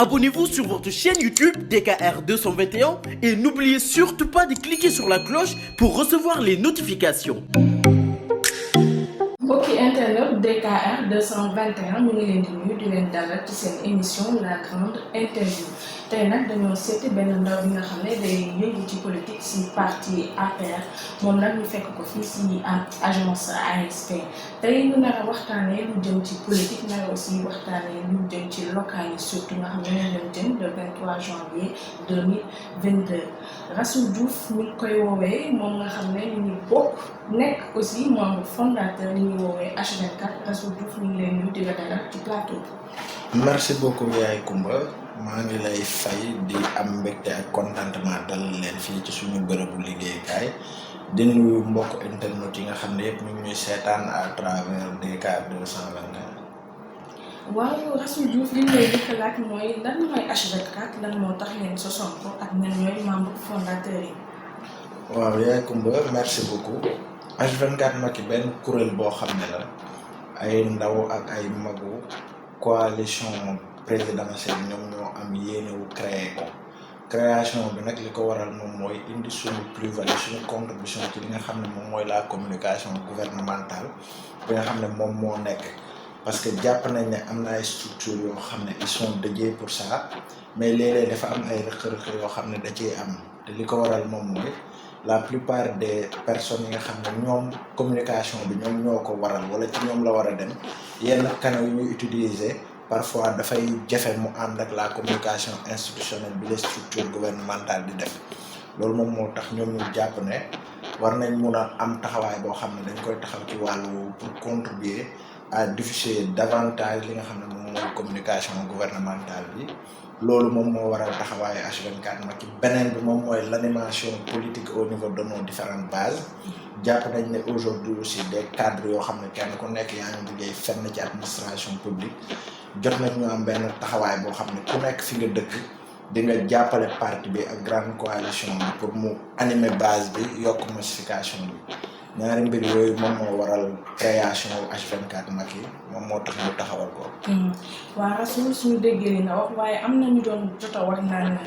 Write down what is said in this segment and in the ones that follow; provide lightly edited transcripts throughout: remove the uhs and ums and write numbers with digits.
Abonnez-vous sur votre chaîne YouTube DKR 221 et n'oubliez surtout pas de cliquer sur la cloche pour recevoir les notifications. mbokki internet DKR 221 ñu ngi leen di nuyu di leen dalal ci seen émission la grande interview tey nag dañoo seeti benn ndaw bi nga xam ne day yëngu ci politique si parti APR moom nag ñu fekk ko fii si agence ASP tey ñu nar a waxtaanee lu jëm ci politique nar aussi waxtaanee lu jëm ci local yi surtout nga xam ne leen leen jëm le 23 janvier 2022 Rassoul Diouf ñu ngi koy woowee moom nga xam ne ñu ngi bokk nekk aussi membre fondateur ñu woowee H24 Rassoul Diouf ñu ngi leen nuyu di la dalal ci plateau bi. merci beaucoup yaay Kumba maa ngi lay fay di am mbégte ak contentement dal leen fii ci suñu bërëbu liggéeykaay di nuyu mbokk internet yi nga xam ne yëpp ñu ngi ñuy seetaan à travers DKR 221. waaw Rassoul Diouf li ñu lay njëkk a laaj mooy lan mooy H24 lan moo tax ngeen sosoon ko ak ñan ñooy membre fondateur yi. waaw yaay Kumba merci beaucoup H24 nag benn kuréel boo xam ne la ay ndaw ak ay magu coalition présidentielle ñoom ñoo am yéene wu créer ko création bi nag li ko waral moom mooy indi suñu plus-value suñu contribution ci li nga xam ne moom mooy la communication gouvernementale bi nga xam ne moom moo nekk parce que jàpp nañ ne am na ay structures yoo xam ne ils sont dédiés pour ça mais léeg-léeg dafa am ay rëq-rëq yoo xam ne da ciy am te li ko waral moom mooy la plupart des personnes yi nga xam ne ñoom communication bi ñoom ñoo ko waral wala ci ñoom la war a dem yenn canaux yu ñuy utiliser parfois dafay jafe mu ànd ak la communication institutionnelle bi les structures gouvernementales di def loolu moom moo tax ñoom ñu jàpp ne war nañ mun a am taxawaay boo xam ne dañ koy taxaw ci wàllu pour contribuer à diffuser davantage li nga xam ne moom mooy communication gouvernementale bi loolu moom moo waral taxawaayu H24 nag beneen bi moom mooy l'animation politique au niveau de nos différentes bases jàpp nañ ne aujourd'hui aussi des cadres yoo xam ne kenn ku nekk yaa ngi liggéey fenn ci administration publique jot nañ ñu am benn taxawaay boo xam ne ku nekk fi nga dëkk di nga jàppale parti bi ak grande coalition bi pour mu animer base bi yokk massification bi ñaari mbir yooyu moom moo waral création H24 nag yi moom moo tax ñu taxawal ko. waaw Rassoul suñu déggee li nga wax waaye am na ñu doon jot a wax naan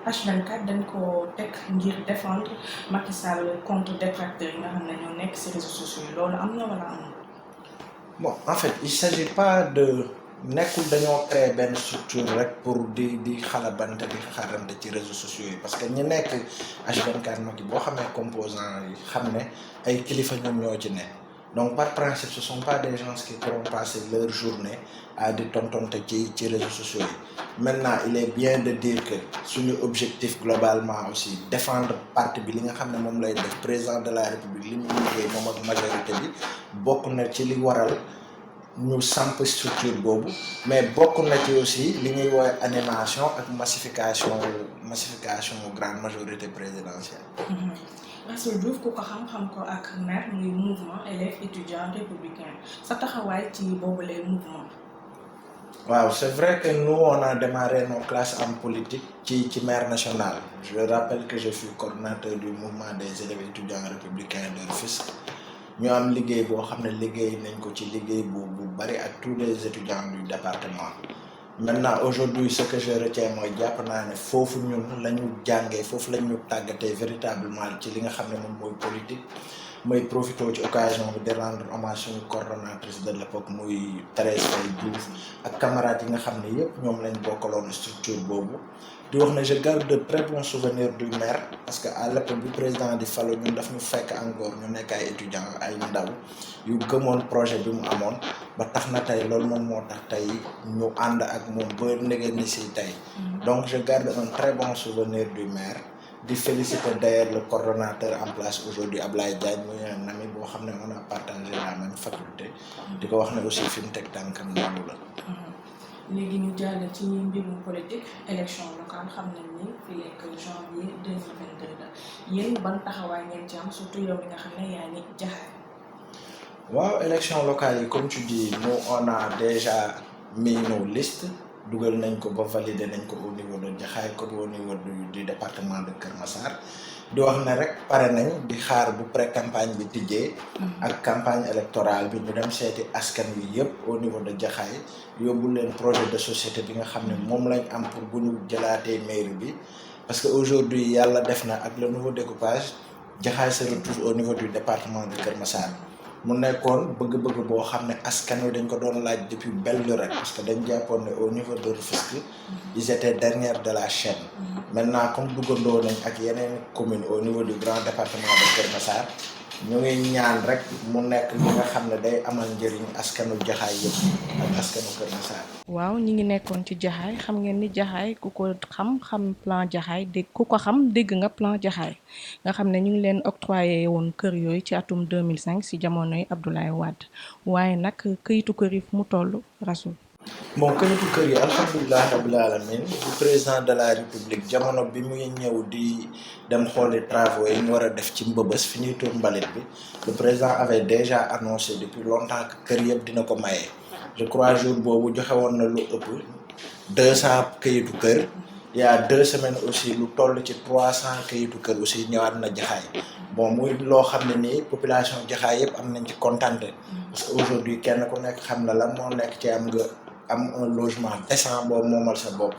H24 dañ ko teg ngir défendre Macky Sall contre détracteurs yi nga xam ne ñoo nekk ci réseaux sociaux yi loolu am na wala amul. bon en fait il s'agit pas de nekkul dañoo créer benn structure rek pour di xalabante di xarante ci réseaux sociaux yi parce que ñi nekk H24 nag boo xamee composants yi xam ne ay kilifa ñoom ñoo ci ne donc par principe ce sont pas des gens qui pourront passer leur journée à di tontonte ci réseaux sociaux yi maintenant il est bien de dire que suñu objectif globalement aussi défendre parti bi li nga xam ne moom lay def président de la république li mu liggéey moom ak majorité bi bokk na ci li waral ñu samp structure boobu mais bokk na ci aussi li ñuy woowee animation ak massification grande majorité présidentielle. Rassoul Diouf ku ko xam-xam ko ak maire muy mouvement élèves étudiants républicains sa taxawaay ci boobule mouvement. waaw c'est vrai que nous on a démarré nos classes en politique ci maire national je rappelle que je suis coordonnateur du mouvement des élèves étudiants républicains de Rufisque ñu am liggéey boo xam ne liggéey nañ ko ci liggéey bu bari ak tous les étudiants du département maintenant aujourd'hui ce que je retiens mooy jàpp naa ne foofu ñun la ñu jàngee foofu la ñu tàggatee véritablement ci li nga xam ne moom mooy politique mooy profité ci occasion bi de rendre hommage suñu coordonnatrice de l'époque muy Thérèse Faye Diouf ak camarades yi nga xam ne yëpp ñoom lañ bokkaloon structure boobu di wax ne je garde de très bons souvenirs du maire parce que à l'époque bi président di falu ñun daf ñu fekk encore ñu nekk ay étudiants ay ndaw yu gëmoon projet bi mu amoon ba tax na tey loolu moom moo tax tey ñu ànd ak moom ba ndege ni si tey donc je garde un très bon souvenir du maire di féliciter d'ailleurs le coordonnateur en place aujourd'hui Ablaye Diagne muy un ami boo xam ne on a partagé la même faculté di ko wax ne aussi fi mu teg tànkam loolu la. léegi ñu jàll ci mbirum politique élection locale xam nañ ni fii ak janvier 2022 la yéen ban taxawaay ngeen ci am surtout yow mi nga xam ne yaa ngi jaxaay. waaw élection locale yi comme tu dis nous on a déjà mis nos listes dugal nañ ko ba valider nañ ko au niveau de Jaxaay comme au niveau du département de Kër Massar di wax ne rek pare nañ di xaar bu pré campagne bi tijjee ak campagne électorale bi ñu dem seeti askan wi yëpp au niveau de Jaxaay yóbbu leen projet de société bi nga xam ne moom lañ am pour bu ñu jëlaatee mairie bi parce que aujourd'hui yàlla def na ak le nouveau découpage Jaxaay se retrouve au niveau du département de Kër Massar mu nekkoon bëgg-bëgg boo xam ne askan wi dañ ko doon laaj depuis belle lurette parce que dañ jàppoon ne au niveau de Rufisque ils étaient dernière de la chaîne maintenant comme duggandoo nañ ak yeneen commune au niveau du grand département de Kër Massar ñu ngi ñaan rek mu nekk li nga xam ne day amal njëriñ askanu Jaxaay yëpp ak askanu Kër Massar. waaw ñi ngi nekkoon ci Jaxaay xam ngeen ni Jaxaay ku ko xam plan Jaxaay dégg ku ko xam dégg nga plan Jaxaay nga xam ne ñu ngi leen octroyé woon kër yooyu ci atum 2005 ci jamonoy Abdoulaye Wade waaye nag këyitu kër yi fu mu toll Rasoul. bon këyitu kër yi alhamdulilah rabbil alamin bu président de la république jamono bi muy ñëw di dem xooli travaux yi ñu war a def ci Mbëbës fi ñuy tuur mbalit bi le président avait déjà annoncé depuis longtemps que kër yëpp dina ko maye. je crois jour boobu joxe woon na lu ëpp 200 këyitu kër il y a 2 semaines aussi lu toll ci 300 këyitu kër aussi ñëwaat na Jaxaay bon muy loo xam ne nii population Jaxaay yëpp am nañ ci kontante parce que aujourd'hui kenn ku nekk xam na la moo nekk ci am un logement décent boobu moomal sa bopp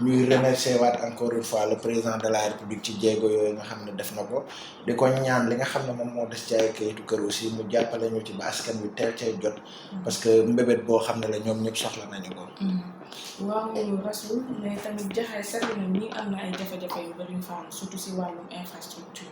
ñuy remercier waat encore une fois le président de la république ci jéego yooyu nga xam ne def na ko di ko ñaan li nga xam ne moom moo des ci ay kayitu kër aussi mu jàppale ñu ci ba askan wi teel cay jot parce que mbébét boo xam ne la ñoom ñëpp soxla nañu ko. waaw Rasoul mais tamit Jaxaay seetlu na ni am na ay jafe-jafe yu bari yu fa am surtout si wàllum infrastructure.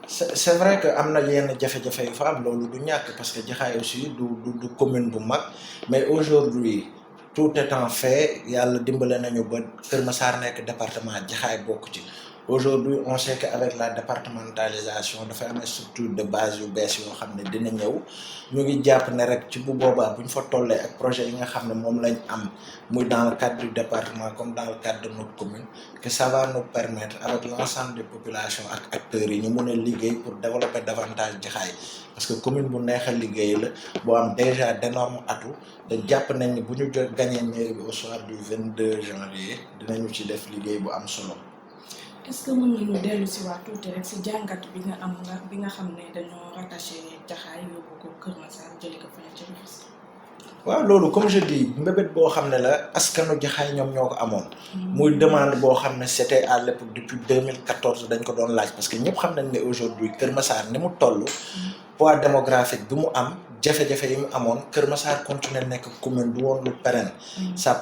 c'est vrai que am na yenn jafe-jafe yu fa am loolu du ñàkk parce que Jaxaay aussi du commune bu mag mais aujourd'hui tout étant fait yàlla dimbale nañu ba Kër Massar nekk département Jaxaay bokk ci aujourd'hui on sait que avec la départementalisation dafay am structure de base yu bees yoo xam ne dina ñëw ñu ngi jàpp ne rek ci bu boobaa bu ñu fa tollee ak projet yi nga xam ne moom lañ am muy dans le cadre du département comme dans le cadre de notre commune que ça va nous permettre avec l'ensemble des populations ak acteurs yi ñu mën a liggéey pour développer davantage Jaxaay parce que commune bu neex a liggéey la boo am déjà d'énormes atouts te jàpp nañ ni bu ñu gagné mairie bi au soir du 22 janvier dinañu ci def liggéey bu am solo. est-ce que mën nañu dellu si waat tuuti rek si jàngat bi nga am bi nga xam ne dañoo rattaché Jaxaay yóbbu ko Kër Massar jëli ko fële ci Rufisque. waaw loolu comme je dis mbébét boo xam ne la askanu Jaxaay ñoom ñoo ko amoon. muy demande boo xam ne c'était à l'époque depuis 2014 dañ ko doon laaj parce que ñëpp xam nañ ne aujourd'hui Kër Massar ni mu toll. poids démographique bi mu am jafe-jafe yi mu amoon Kër Massar continuer nekk commune du woon lu pérenne. ça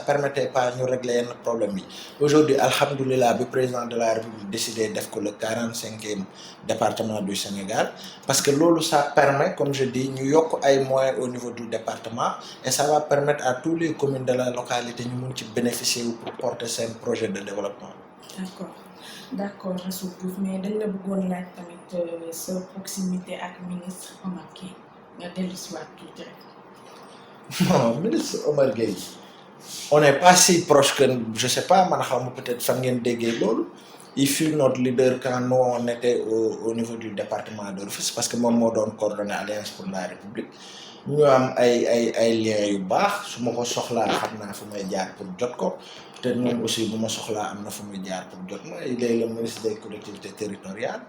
permettait pas ñu régler yenn problème yi. aujourd'hui alhamdulilah bi président de la République décidé def ko le 45e département du Sénégal parce que loolu ça permet comme je dis ñu yokk ay moyens au niveau du département et ça va permettre à tous les communes de la localité ñu mun ci bénéficier wu pour porter seen projet de développement. d'accord Rasoul Diouf mais dañ la bëggoon laaj tamit sa proximité ak ministre Omar Gueye nga dellu si waat tuuti rek. non ministre Omar Gueye on n'est pas si proche que je sais pas man xaw ma peut-être fan ngeen déggee loolu il fut notre leader quand nous on était au niveau du département de Rufisque parce que moom moo doon coordonner Alliance pour la République ñu am ay liens yu baax su ma ko soxlaa xam naa fu may jaar pour jot ko peut-être moom aussi bu ma soxlaa am na fu muy jaar pour jot ma il est le ministre des collectivités territoriales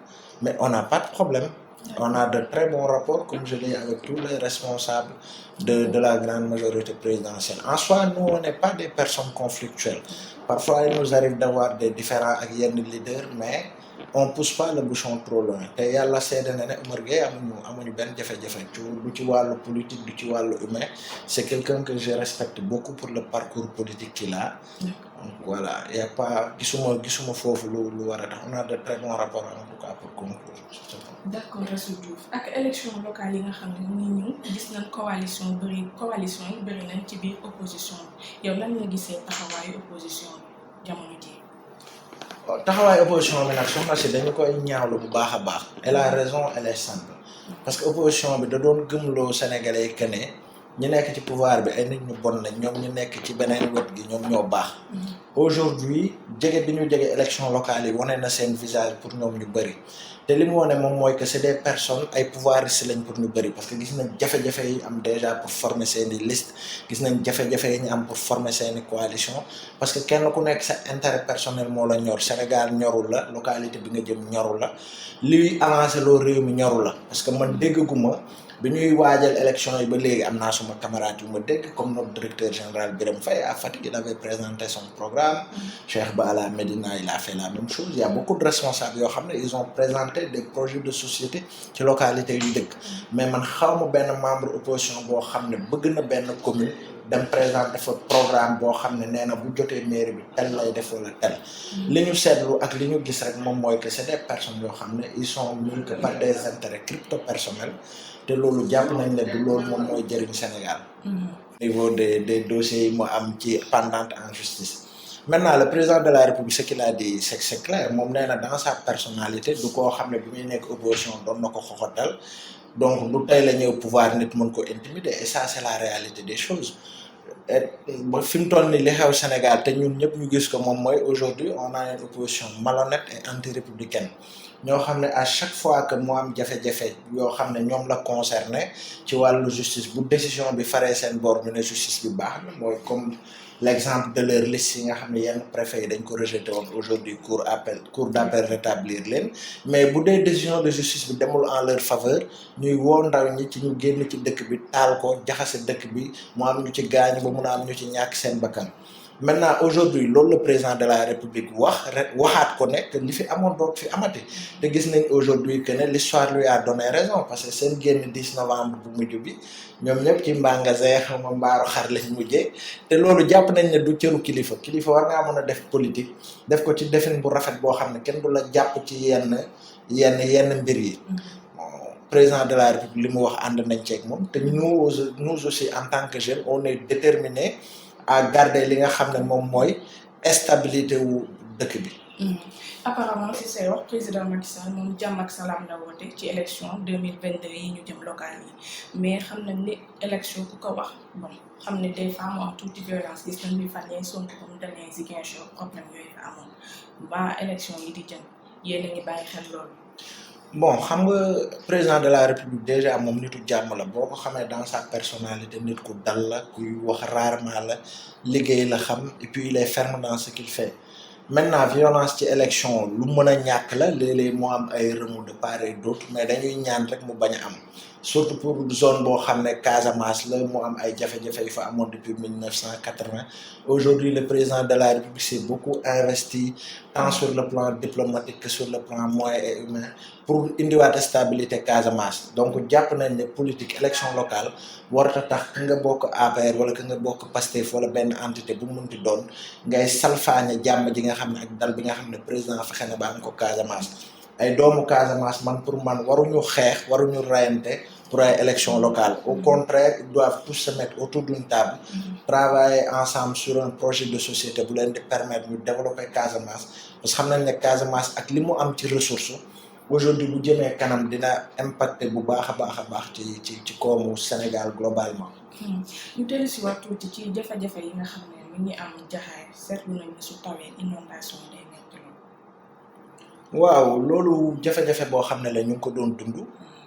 mais on n'a pas de problème. On a de très bons rapports, comme je l'ai avec tous les responsables de la grande majorité présidentielle. En soi, nous, on n'est pas des personnes conflictuelles. Parfois, il nous arrive d'avoir des différends avec les leaders, mais on ne pousse pas le bouchon trop loin. Et yàlla seede na ne Omar Gueye amuñu benn jafe-jafe du ci wàllu politique du ci wàllu humain. C'est quelqu'un que je respecte beaucoup pour le parcours politique qu'il a. Donc voilà, il y a pas gisuma foofu lu war a tax on a de très bons rapports en tout cas pour conclure. d'accord Rasoul Diouf ak élection locale yi nga xam ne mu ngi ñëw gis nañ coalition yi bëri nañ ci biir opposition bi yow lan nga gisee taxawaayu opposition bi jamono ji. waaw taxawaayu opposition bi nag soxna si dañu koy ñaawlu bu baax a baax. elle a raison elle est simple parce que opposition bi da doon gëmloo Sénégalais que ne ñi nekk ci pouvoir bi ay nit ñu bon lañ ñoom ñu nekk ci beneen wet gi ñoom ñoo baax. aujourd'hui jege bi ñu jege élection locale yi wane na seen visage pour ñoom ñu bëri te li mu wane moom mooy que c'est des personnes ay pouvoiristes lañ pour ñu bëri parce que gis nañ jafe-jafe yi am déjà pour former seeni liste gis nañ jafe-jafe yi ñu am pour former seeni coalition parce que kenn ku nekk sa intérêt personnel moo la ñor Sénégal ñorul la localité bi nga jëm ñorul la liy avancé loo réew mi ñorul la parce que man déggaguma bi ñuy waajal élection yi ba léegi am naa suma camarade yu ma dégg comme notre directeur général Birame Faye à Fatick il avait présenté son programme Cheikh Ba à la Médina il a fait la même chose il y a beaucoup de responsables yoo xam ne ils ont présenté des projets de société ci localité yu dëkk mais man xawma benn membre opposition boo xam ne bëgg na benn commune dem présenter fa programme boo xam ne nee na bu jotee mairie bi tel lay def wala tel li ñu seetlu ak li ñu gis rek moom mooy que c'est des personnes yoo xam ne ils sont mûs que par des intérêts crypto personnels te loolu jàpp nañ ne du loolu moom mooy jëriñ Sénégal. Au niveau des dossiers yi mu am ci pendante en justice. Maintenant le président de la République ce qu'il a dit c'est clair moom nee na dans sa personnalité du koo xam ne bi muy nekk opposition doon na ko xoxotal donc du tey la ñëw pouvoir nit mën ko intimider et ça c'est la réalité des choses. ba fi mu toll nii li xew Sénégal te ñun ñëpp ñu gis ko moom mooy aujourd'hui on a une opposition malhonnête et anti-républicaine ñoo xam ne à chaque fois que mu am jafe-jafe yoo xam ne ñoom la concerné ci wàllu justice bu décision bi faree seen bor ñu ne justice bi baax na mooy comme l'exemple de leur liste yi nga xam ne yenn préfet yi dañ ko rejeté woon aujourd'hui cour d'appel rétablir leen mais bu dee décision de justice bi demul en leur faveur ñuy woo ndaw ñi ci ñu génn ci dëkk bi taal ko jaxase dëkk bi mu am ñu ci gaañu ba mun a am ñu ci ñàkk seen bakkan maintenant aujourd'hui loolu le président de la République waxaat ko ne que li fi amoon doot fi amati te gis nañ aujourd'hui que ne l'histoire lui a donné raison parce que seen génn 10 novembre bu mujj bi ñoom ñëpp ci mbangase xama mbaaru xar lañ mujjee te loolu jàpp nañ ne du cëru kilifa war ngaa mën a def politique def ko ci defin bu rafet boo xam ne kenn du la jàpp ci yenn mbir yi président de la République li mu wax ànd nañ ceeg moom te nous aussi en tant que jeunes on est déterminés à garder li nga xam ne moom mooy stabilité wu dëkk bi. Apparemment si say wax président Macky Sall moom jàmm ak salaam la woote ci élection 2022 yi ñu jëm locales yi mais xam nañ ni élection ku ko wax bon xam ne des fois mu am tuuti violence gis nañ ni fan yii Sonko ba mu demee Ziguinchor problème yooyu fa amoon ba élection yi di jëm yéen a ngi bàyyi xel loolu. bon xam nga président de la République déjà moom nitu jàmm la boo ko xamee dans sa personnalité nit ku dal la kuy wax rarement la liggéey la xam et puis il est ferme dans ce qu'il fait maintenant violence ci élection lu mën a ñàkk la léeg-léeg moo am ay remous de part et d'autre mais dañuy ñaan rek mu bañ a am surtout pour zone boo xam ne Casamance la mu am ay jafe-jafe yu fa amoon depuis 1980 aujourd'hui le président de la République s'est beaucoup investi tant sur le plan diplomatique que sur le plan moyen et humain pour indiwaat stabilité Casamance donc jàpp nañ ne politique élection locale warata tax ka nga bokk APR wala ka nga bokk Pastef wala benn entité bu munti doon ngay salfaañe jàmm ji nga xam ne ak dal bi nga xam ne président fexe na ba am ko Casamance ay doomu Casamance pour man waruñu xeex waruñu rayante pour ay élection locale au contraire ils doivent tous se mettre autour d'une table travailler ensemble sur un projet de société bu leen di permettre ñu développer Casamance parce que xam nañ ne Casamance ak li mu am ci ressource aujourd'hui bu jëmee kanam dina impacter bu baax a baax ci koomu Sénégal globalement. ñu dellu si waat tuuti ci jafe-jafe yi nga xam ne mi ngi am Jaxaay seetlu nañ ne su tawee inondation day nekk waaw loolu jafe-jafe boo xam ne la ñu ngi ko doon dund.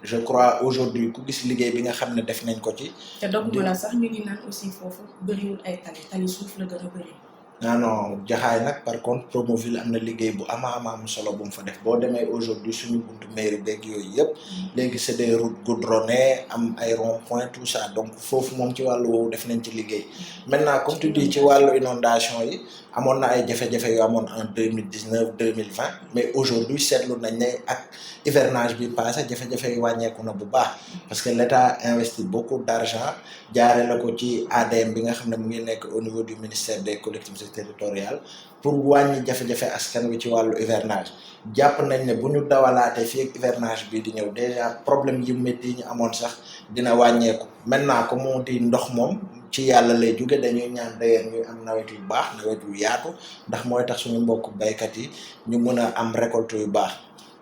je crois aujourd'hui ku gis liggéey bi nga xam ne def nañ ko ci. te doguma la sax ñu ngi naan aussi foofu bëriwul ay tali suuf la gën a bëri. non Jaxaay nag par contre Promoville am na liggéey bu am solo bu mu fa def boo demee aujourd'hui suñu buntu mairie beeg yooyu yëpp léegi c'est des routes goudronnées am ay rond-point tout ça donc foofu moom ci wàllu woowu def nañ ci liggéey maintenant comme tu dis ci wàllu inondation yi amoon na ay jafe-jafe yu amoon en 2019 2020 mais aujourd'hui seetlu nañ ne ak hivernage bi passé jafe-jafe yi wàññeeku na bu baax parce que l'État investit beaucoup d'argent jaare la ko ci ADM bi nga xam ne mu ngi nekk au niveau du ministère des collectivités territoriales pour wàññi jafe-jafe askan wi ci wàllu hivernage jàpp nañ ne bu ñu dawalaatee fii ak hivernage bii di ñëw déjà problème yu métti yi ñu amoon sax dina wàññeeku maintenant comme moo di ndox moom ci yàlla lay jóge dañuy ñaan d'ailleurs ñuy am nawet yu baax nawet yu yaatu ndax mooy tax suñu mbokk baykat yi ñu mën a am récolte yu baax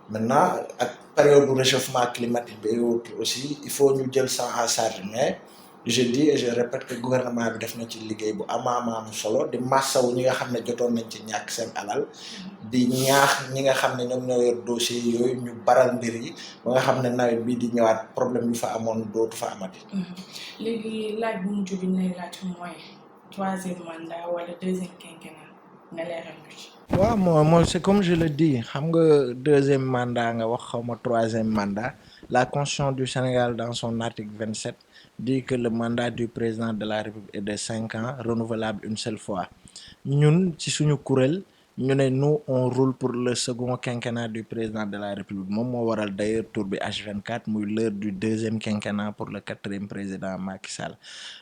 maintenant ak période du réchauffement climatique bi aussi il faut ñu jël ça en charge mais je dis et je répète que gouvernement bi def na ci liggéey bu am solo di massawu ñi nga xam ne jotoon nañ ci ñàkk seen alal di ñaax ñi nga xam ne ñoom ñoo yor dossier yooyu ñu baral mbir yi ba nga xam ne nawet bii di ñëwaat problème yu fa amoon dootu fa amati. léegi laaj bu mujj bi ñu lay laaj mooy 3e mandat wala 2e quinquennat nga leeral ñu ci. waaw moi c'est comme je le dis xam nga 2e mandat nga wax xaw ma 3e mandat la constitution du Sénégal dans son article 27 dit que le mandat du président de la République est de 5 ans renouvelable une seule fois ñun ci suñu kuréel ñu ne nous on roule pour le second quinquennat du président de la République moom moo waral d'ailleurs tour bi H24 muy l'heure du 2e quinquennat pour le 4e président Macky Sall.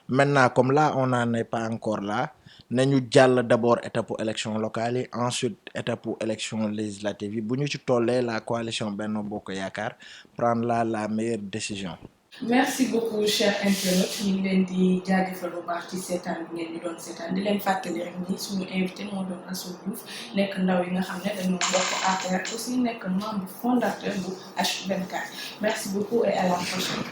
Maintenant comme là on n'en est pas encore là nañu jàll d'abord étape élection locale yi ensuite étape élection législative yi bu ñu ci tollee la coalition Benno Bokk Yaakaar prendra la meilleure décision. merci beaucoup cher internaute ñu ngi leen di jaajëfal bu baax ci seetaan bi ngeen ñu doon seetaan di leen fàttali rek ni suñu invité moo doon Astou Diouf nekk ndaw yi nga xam ne dañoo bokk APR aussi nekk membre fondateur bu H24 merci beaucoup et à la prochaine.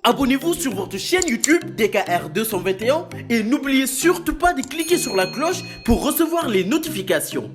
Abonnez-vous sur votre chaîne YouTube DKR 221 et n'oubliez surtout pas de cliquer sur la cloche pour recevoir les notifications.